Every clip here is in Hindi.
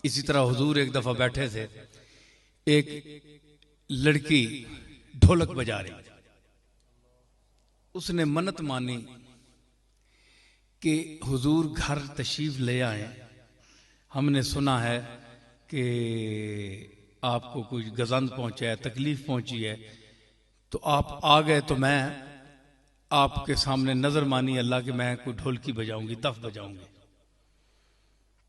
इसी तरह हुजूर एक दफा बैठे थे, एक लड़की ढोलक बजा रही, उसने मन्नत मानी कि हुजूर घर तशरीफ ले आए, हमने सुना है कि आपको कुछ गजंद पहुंचा है, तकलीफ पहुंची है, तो आप आ गए तो मैं आपके सामने नजर मानी अल्लाह कि मैं कोई ढोलकी बजाऊंगी, तफ बजाऊंगी।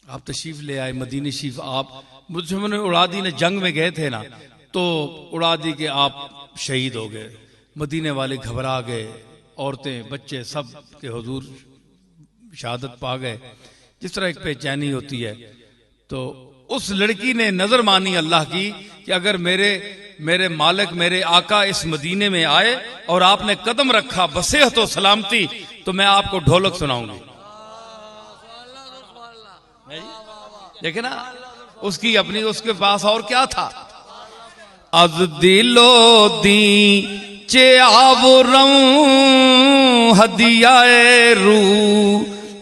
आप तशरीफ ले आए मदीने शरीफ। आप मुझे उड़ादी ने जंग में गए थे ना, तो उड़ादी के आप शहीद हो गए, मदीने वाले घबरा गए, औरतें बच्चे सब के हुजूर शहादत पा गए। जिस तरह एक बेचैनी होती है, तो उस लड़की ने नजर मानी अल्लाह की कि अगर मेरे मालिक मेरे आका इस मदीने में आए और आपने कदम रखा बसेहत व सलामती, तो मैं आपको ढोलक सुनाऊंगी। देखे ना, उसकी अपनी, उसके पास और क्या था। अज दिलो दी चे आवरम हदियाए रू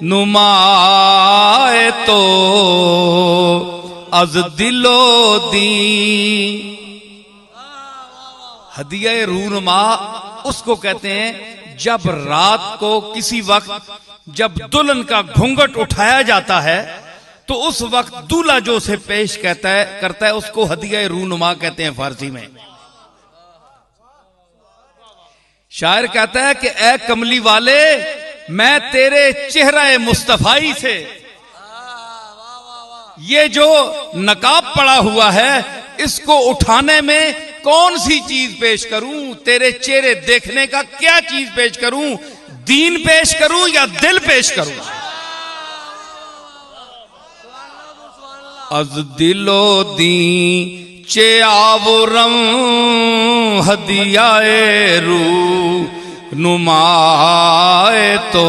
नुमाए, तो अज दिलो दी हदिया रूनुमा उसको कहते हैं जब रात को किसी वक्त जब दुल्हन का घूंघट उठाया जाता है, तो उस वक्त दूल्हा जो उसे पेश करता है उसको हदिया रूनुमा कहते हैं फारसी में। शायर कहता है कि ए कमली वाले, मैं तेरे चेहरा मुस्तफाई से ये जो नकाब पड़ा हुआ है इसको उठाने में कौन सी चीज पेश करूं, तेरे चेहरे देखने का क्या चीज पेश करूं, दीन पेश करूं या दिल पेश करूं। अज दिलो दी चे आवरम हदियाए रू नुमाए, तो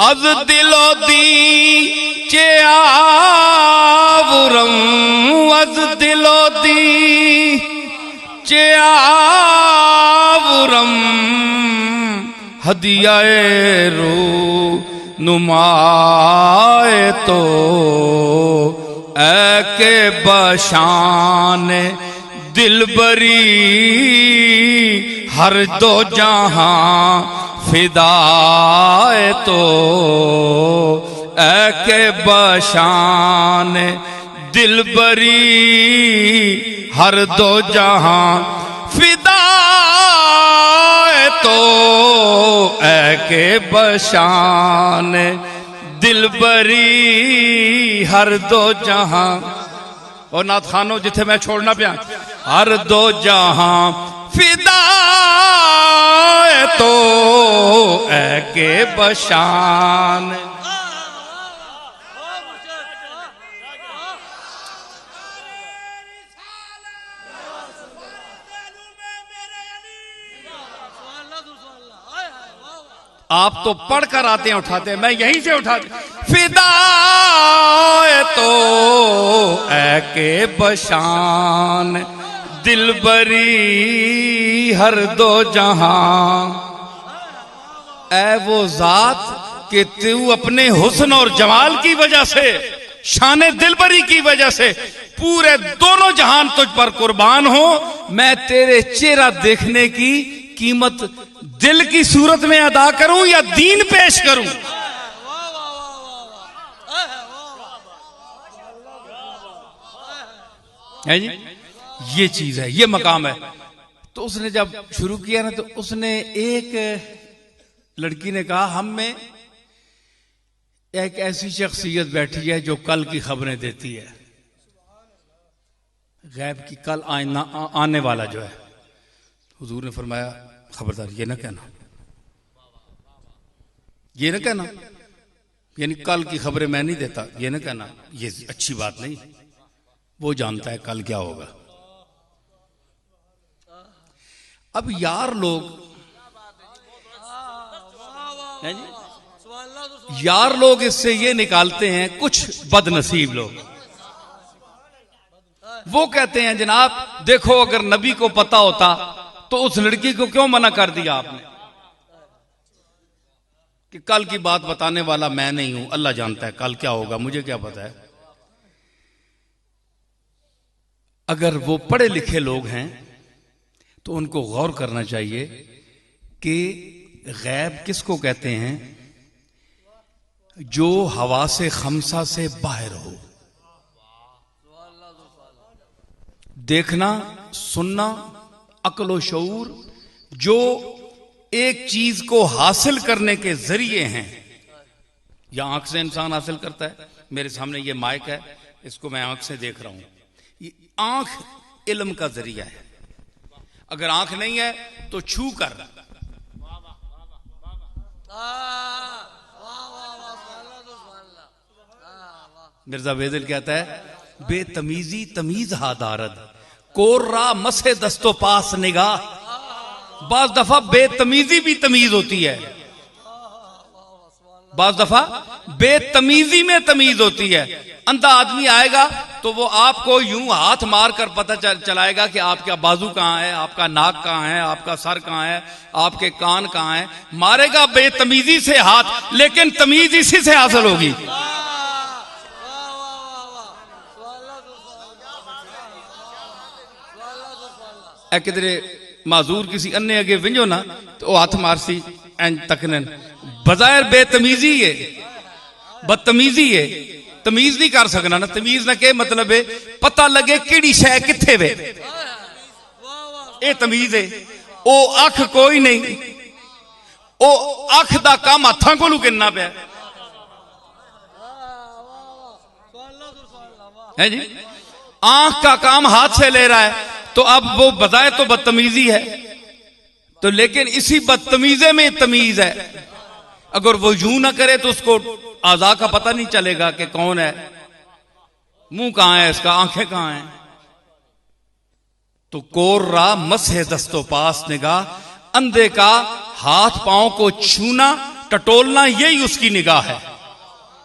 अज दिलो दी चे आवरम, अज दिलो दी चे आवरम हदियाए रू नुमाए, तो ऐ के बशान दिलबरी हर दो जहां फिदाए, तो ऐ के बशान दिलबरी हर दो जहां फिदाए, तो ऐ के बशान दिलबरी हर दो जहां। और नाथ खानो जिथे मैं छोड़ना पिया, हर दो जहां फिदा, तो ऐ के बशान। आप तो पढ़कर आते हैं उठाते हैं, मैं यहीं से उठाते। फिदा तो ऐ के बशान दिलबरी हर दो जहां, ऐ वो जात कि तू अपने हुस्न और जमाल की वजह से, शान दिलबरी की वजह से पूरे दोनों जहान तुझ पर कुर्बान हो। मैं तेरे चेहरा देखने की कीमत दिल की सूरत में अदा करूं या दीन पेश करूं। है जी, ये चीज है, ये मकाम है। तो उसने जब शुरू किया ना, तो उसने एक लड़की ने कहा, हम में एक ऐसी शख्सियत बैठी है जो कल की खबरें देती है, गैब की, कल आने वाला जो है। हुजूर ने फरमाया, खबरदार ये ना कहना, ये ना कहना, यानी कल की खबरें मैं नहीं देता, ये ना कहना, ये अच्छी बात नहीं। वो जानता है कल क्या होगा। अब यार लोग इससे ये निकालते हैं, कुछ बदनसीब लोग वो कहते हैं, जनाब देखो अगर नबी को पता होता तो उस लड़की को क्यों मना कर दिया आपने, कि कल की बात बताने वाला मैं नहीं हूं, अल्लाह जानता है कल क्या होगा, मुझे क्या पता है। अगर वो पढ़े लिखे लोग हैं तो उनको गौर करना चाहिए कि गैब किसको कहते हैं? जो हवासे खमसा से बाहर हो। देखना, सुनना, अक्ल शऊर, जो एक चीज को हासिल करने के जरिए हैं। या आंख से इंसान हासिल करता है। मेरे सामने ये माइक है, इसको मैं आंख से देख रहा हूं। ये आंख इल्म का जरिया है। अगर आंख नहीं है तो छू कर, मिर्जा बेदिल कहता है, बेतमीजी तमीज हादारद कोर्रा मसे दस्तो पास निगाह। बाज दफा बेतमीजी भी तमीज होती है, बाज दफा बेतमीजी में तमीज होती है। अंधा आदमी आएगा तो वो आपको यूं हाथ मार कर पता चलाएगा कि आपका बाजू कहां है, आपका नाक कहां है, आपका सर कहां है, आपके कान कहां है। मारेगा बेतमीजी से हाथ, लेकिन तमीज इसी से हासिल होगी। किधरे माजूर किसी अन्य अगे विंजो ना तो हाथ मारसी एंड तकनन बजायर बेतमीजी है, बदतमीजी है। तमीज नहीं कर सकना ना। तमीज ना के मतलब है पता लगे किड़ी शय किथे वे, ये तमीज है। ओ अख कोई नहीं, ओ अख दा काम हथा कोलू किन्ना पे है जी। आंख का काम हाथ से ले रहा है तो अब वो बताए तो बदतमीजी है। तो लेकिन इसी बदतमीजे में तमीज है। अगर वो यूं ना करे तो उसको आज़ा का पता नहीं चलेगा कि कौन है, मुंह कहां है इसका, आंखें कहां हैं। तो कोर्रा मसे दस्तो पास निगाह, अंधे का हाथ पांव को छूना टटोलना यही उसकी निगाह है।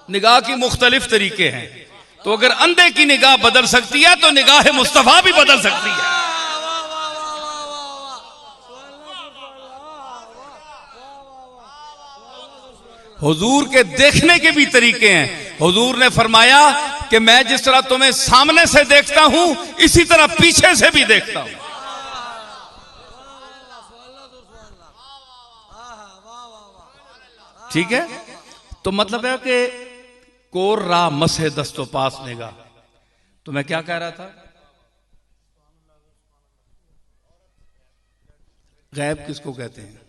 निगाह की मुख्तलिफ तरीके हैं। तो अगर अंधे की निगाह बदल सकती है तो निगाह मुस्तफा भी बदल सकती है। हुजूर के देखने के भी तरीके हैं। हुजूर ने फरमाया कि मैं जिस तरह तुम्हें सामने से देखता हूं इसी तरह पीछे से भी देखता हूं। ठीक है। तो मतलब है कि कोर्रा मसे दस्तो पास निगाह। तो मैं क्या कह रहा था? गैब किसको कहते हैं?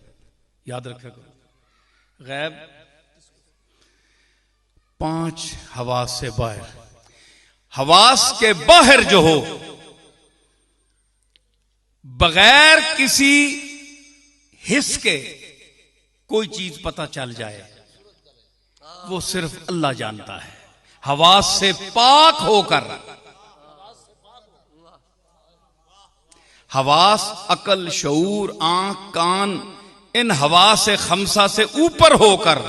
याद रखेगा, गैब 5 हवास से बाहर। हवास के बाहर जो हो, बगैर किसी हिस्स के कोई चीज पता चल जाए, वो सिर्फ अल्लाह जानता है। हवास से पाक होकर, हवास अकल शऊर आंख कान, इन हवास से खमसा से ऊपर होकर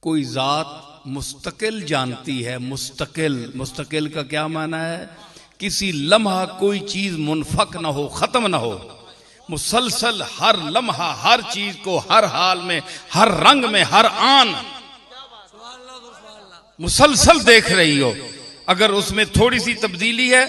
कोई जात मुस्तकिल जानती है। मुस्तकिल का क्या माना है? किसी लम्हा कोई चीज मुनफक ना हो, खत्म ना हो, मुसलसल हर लम्हा हर चीज को हर हाल में हर रंग में हर आन मुसलसल देख रही हो। अगर उसमें थोड़ी सी तब्दीली है,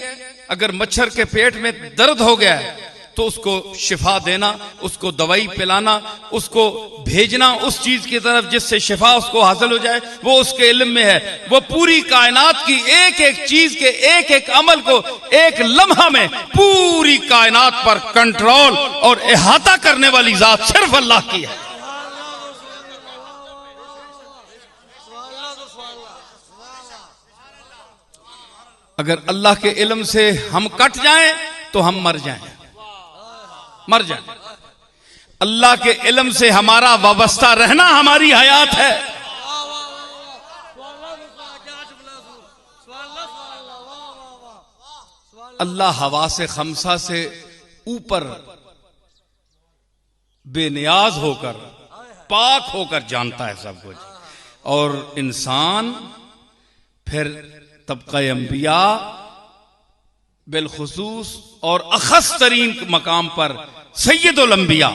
अगर मच्छर के पेट में दर्द हो गया है तो उसको शिफा देना, उसको दवाई पिलाना, उसको भेजना उस चीज की तरफ जिससे शिफा उसको हासिल हो जाए, वो उसके इल्म में है। वो पूरी कायनात की एक एक चीज के एक एक अमल को एक लम्हा में पूरी कायनात पर कंट्रोल और इहाता करने वाली जात सिर्फ अल्लाह की है। अगर अल्लाह के इल्म से हम कट जाएं तो हम मर जाएं। अल्लाह के इल्म से हमारा वाबस्ता रहना हमारी हयात है। अल्लाह हवा से खमसा से ऊपर बेनियाज होकर पाक होकर जानता है सब कुछ। और इंसान फिर तबका अंबिया बिलखुसूस और अखस तरीन मकाम पर सैयदुल अंबिया,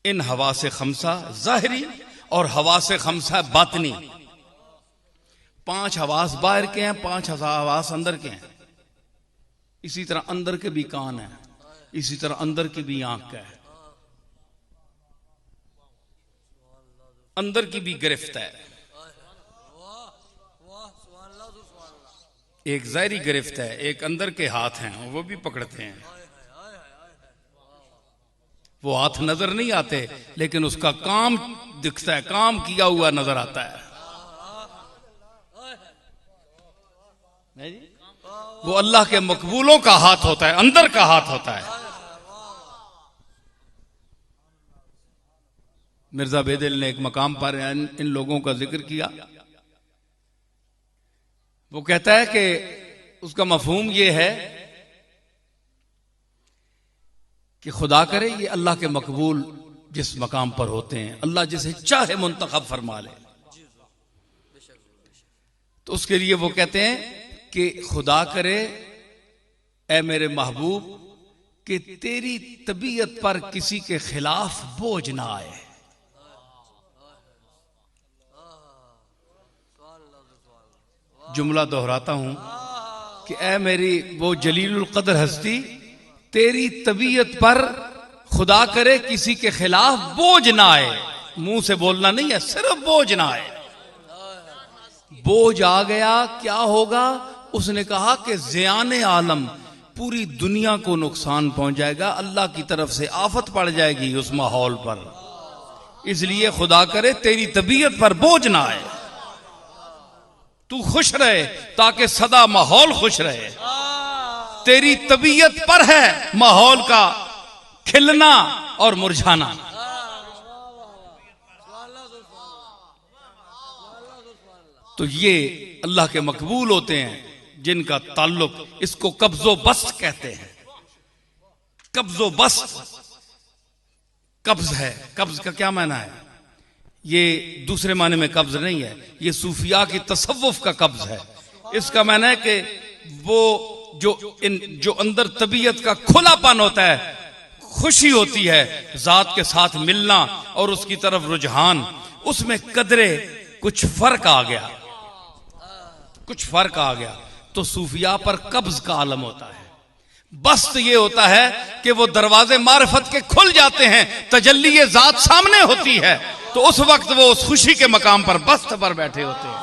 इन हवा से खमसा जाहिरी और हवा से खमसा बातनी 5 हवास बाहर के हैं, 5 हवास अंदर के हैं। इसी तरह अंदर के भी कान है, इसी तरह अंदर की भी आंख है, अंदर की भी गिरफ्त है। एक ज़ाहिरी गिरफ्त है, एक अंदर के हाथ हैं, वो भी पकड़ते हैं। वो हाथ नजर नहीं आते, लेकिन उसका काम दिखता है, काम किया हुआ नजर आता है। वो अल्लाह के मकबूलों का हाथ होता है, अंदर का हाथ होता है। मिर्जा बेदिल ने एक मकाम पर इन लोगों का जिक्र किया। वो कहता है कि उसका मफहूम ये है कि खुदा करे ये अल्लाह के मकबूल जिस मकाम पर होते हैं, अल्लाह जिसे चाहे मुंतखब फरमा ले। तो उसके लिए वो कहते हैं कि खुदा करे ऐ मेरे महबूब कि तेरी तबीयत पर किसी के खिलाफ बोझ ना आए। जुमला दोहराता हूं कि ऐ मेरी वो जलीलुल कदर हस्ती, तेरी तबीयत पर खुदा करे किसी के खिलाफ बोझ ना आए। मुंह से बोलना नहीं है, सिर्फ बोझ ना आए। बोझ आ गया क्या होगा? उसने कहा कि ज़ियान आलम, पूरी दुनिया को नुकसान पहुंच जाएगा, अल्लाह की तरफ से आफत पड़ जाएगी उस माहौल पर। इसलिए खुदा करे तेरी तबीयत पर बोझ ना आए, तू खुश रहे ताकि सदा माहौल खुश रहे। तेरी तबीयत पर है माहौल का खिलना और मुरझाना। तो ये अल्लाह के मकबूल होते हैं जिनका ताल्लुक, इसको कब्जो बस्त कहते हैं। कब्जो बस्त, कब्ज है। कब्ज का क्या माना है? ये दूसरे माने में कब्ज नहीं है, ये सूफिया की तसव्वुफ का कब्ज है। इसका माना है कि वो जो अंदर तबीयत का खुलापन होता है, खुशी होती है जात के साथ मिलना और उसकी तरफ रुझान, उसमें कदरे कुछ फर्क आ गया, कुछ फर्क आ गया तो सूफिया पर कब्ज का आलम होता है। बस्त ये होता है कि वो दरवाजे मारिफत के खुल जाते हैं, तजल्ली जात सामने होती है, तो उस वक्त वो उस खुशी के मकाम पर बस्त पर बैठे होते हैं।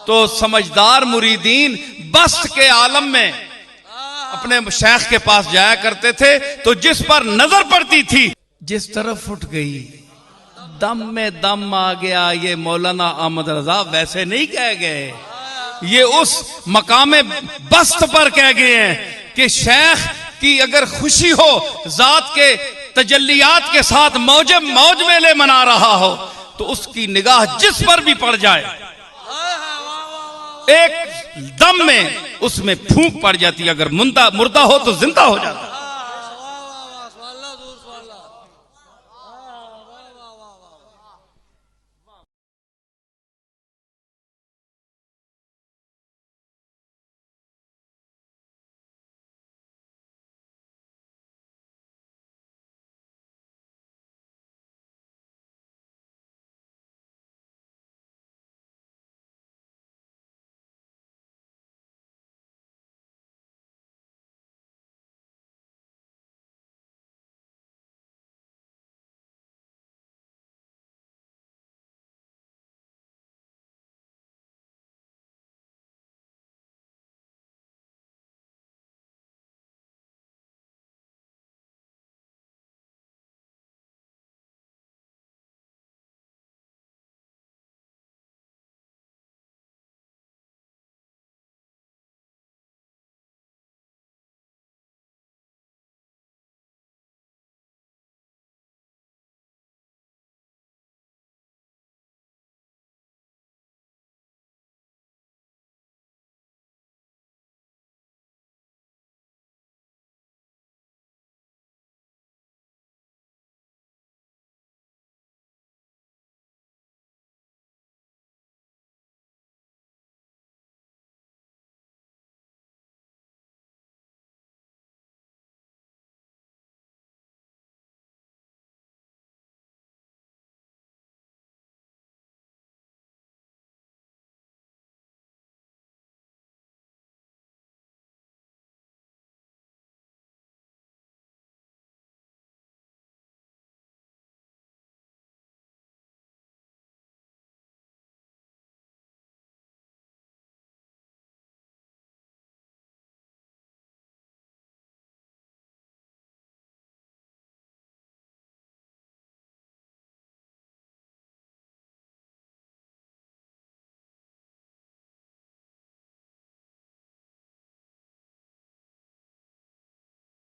तो समझदार मुरीदीन बस्त के आलम में अपने शेख के पास जाया करते थे, तो जिस पर नजर पड़ती थी, जिस तरफ उठ गई, दम में दम आ गया, ये मौलाना अहमद रजा वैसे नहीं कह गए, ये उस मकामे बस्त पर कह गए हैं कि शेख की अगर खुशी हो, जात के तजल्लियात के साथ मौज मेले मना रहा हो, तो उसकी निगाह जिस पर भी पड़ जाए, एक दम में उसमें फूंक पड़ जाती है। अगर मुर्दा हो तो जिंदा हो जाता है।